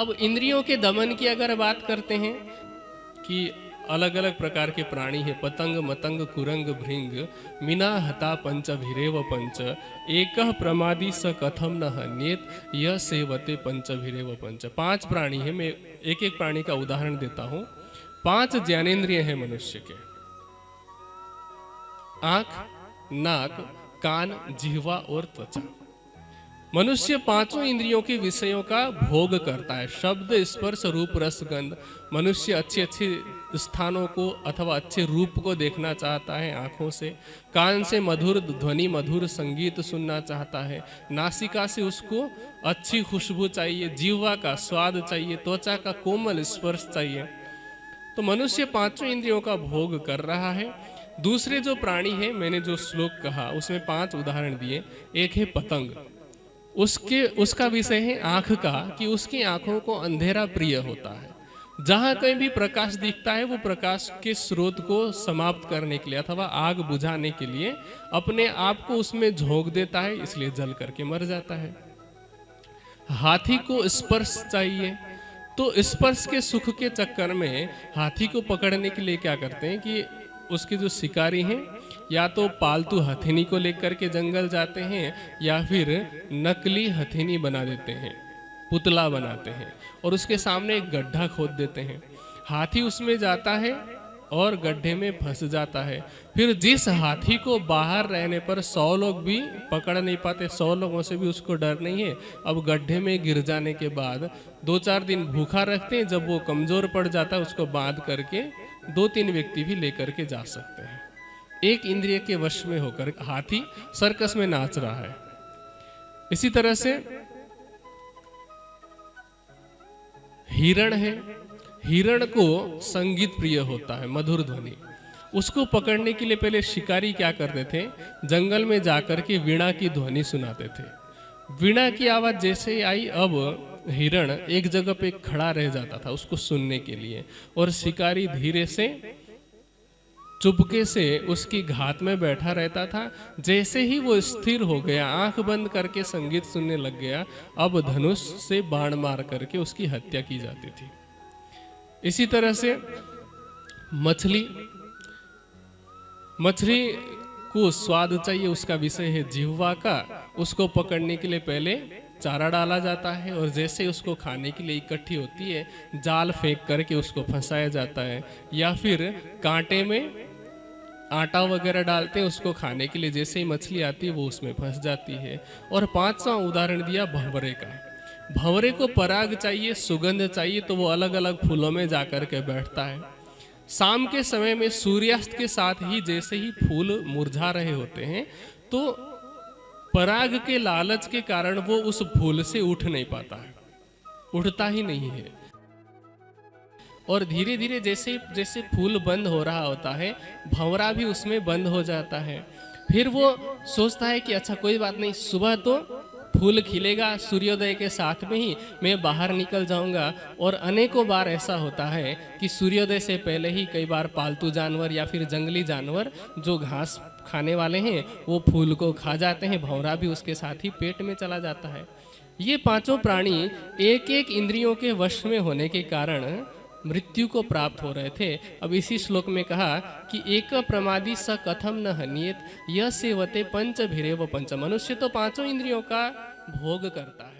अब इंद्रियों के दमन की अगर बात करते हैं कि अलग अलग प्रकार के प्राणी है, पतंग मतंग कुरंग भृंग मीना हता पंच भिरेव पंच एक प्रमादी स कथम न हन्येत यह सेवते पंच भिरेव पंच। 5 प्राणी है, मैं एक एक प्राणी का उदाहरण देता हूँ। 5 ज्ञानेन्द्रिय है मनुष्य के, आंख, नाक, कान, जिह्वा और त्वचा। मनुष्य 5 इंद्रियों के विषयों का भोग करता है, शब्द स्पर्श रूप रस गंध। मनुष्य अच्छे अच्छे स्थानों को अथवा अच्छे रूप को देखना चाहता है आँखों से, कान से मधुर ध्वनि मधुर संगीत सुनना चाहता है, नासिका से उसको अच्छी खुशबू चाहिए, जिह्वा का स्वाद चाहिए, त्वचा का कोमल स्पर्श चाहिए। तो मनुष्य 5 इंद्रियों का भोग कर रहा है। दूसरे जो प्राणी है, मैंने जो श्लोक कहा उसमें 5 उदाहरण दिए। एक है पतंग, उसका विषय है आंख का, कि उसकी आंखों को अंधेरा प्रिय होता है। जहां कहीं भी प्रकाश दिखता है वो प्रकाश के स्रोत को समाप्त करने के लिए अथवा आग बुझाने के लिए अपने आप को उसमें झोंक देता है, इसलिए जल करके मर जाता है। हाथी को स्पर्श चाहिए, तो स्पर्श के सुख के चक्कर में हाथी को पकड़ने के लिए क्या करते हैं कि उसके जो शिकारी हैं या तो पालतू हथिनी को लेकर के जंगल जाते हैं या फिर नकली हथिनी बना देते हैं, पुतला बनाते हैं और उसके सामने एक गड्ढा खोद देते हैं। हाथी उसमें जाता है और गड्ढे में फंस जाता है। फिर जिस हाथी को बाहर रहने पर 100 लोग भी पकड़ नहीं पाते, 100 लोगों से भी उसको डर नहीं है, अब गड्ढे में गिर जाने के बाद 2-4 दिन भूखा रखते हैं। जब वो कमजोर पड़ जाता है उसको बांध करके 2-3 व्यक्ति भी लेकर के जा सकते हैं। एक इंद्रिय के वश में होकर हाथी सर्कस में नाच रहा है। इसी तरह से हिरण है, हिरण को संगीत प्रिय होता है, मधुर ध्वनि। उसको पकड़ने के लिए पहले शिकारी क्या करते थे, जंगल में जाकर के वीणा की ध्वनि सुनाते थे। वीणा की आवाज जैसे आई, अब हिरण एक जगह पे खड़ा रह जाता था उसको सुनने के लिए, और शिकारी धीरे से चुपके से उसकी घात में बैठा रहता था। जैसे ही वो स्थिर हो गया, आंख बंद करके संगीत सुनने लग गया, अब धनुष से बाण मार करके उसकी हत्या की जाती थी। इसी तरह से मछली को स्वाद चाहिए, उसका विषय है जिह्वा का। उसको पकड़ने के लिए पहले चारा डाला जाता है और जैसे उसको खाने के लिए इकट्ठी होती है, जाल फेंक करके उसको फंसाया जाता है, या फिर कांटे में आटा वगैरह डालते हैं उसको खाने के लिए। जैसे ही मछली आती है वो उसमें फंस जाती है। और 5वां उदाहरण दिया भंवरे का। भंवरे को पराग चाहिए, सुगंध चाहिए, तो वो अलग अलग फूलों में जाकर के बैठता है। शाम के समय में सूर्यास्त के साथ ही जैसे ही फूल मुरझा रहे होते हैं, तो पराग के लालच के कारण वो उस फूल से उठ नहीं पाता है, उठता ही नहीं है। और धीरे धीरे जैसे जैसे फूल बंद हो रहा होता है, भंवरा भी उसमें बंद हो जाता है। फिर वो सोचता है कि अच्छा कोई बात नहीं, सुबह तो फूल खिलेगा, सूर्योदय के साथ में ही मैं बाहर निकल जाऊंगा। और अनेकों बार ऐसा होता है कि सूर्योदय से पहले ही कई बार पालतू जानवर या फिर जंगली जानवर जो घास खाने वाले हैं वो फूल को खा जाते हैं, भंवरा भी उसके साथ ही पेट में चला जाता है। ये 5 प्राणी एक एक इंद्रियों के वश में होने के कारण मृत्यु को प्राप्त हो रहे थे। अब इसी श्लोक में कहा कि एक प्रमादी स कथम न हन्येत यह सेवते पंच भिरेव पंच। मनुष्य तो 5 इंद्रियों का भोग करता है।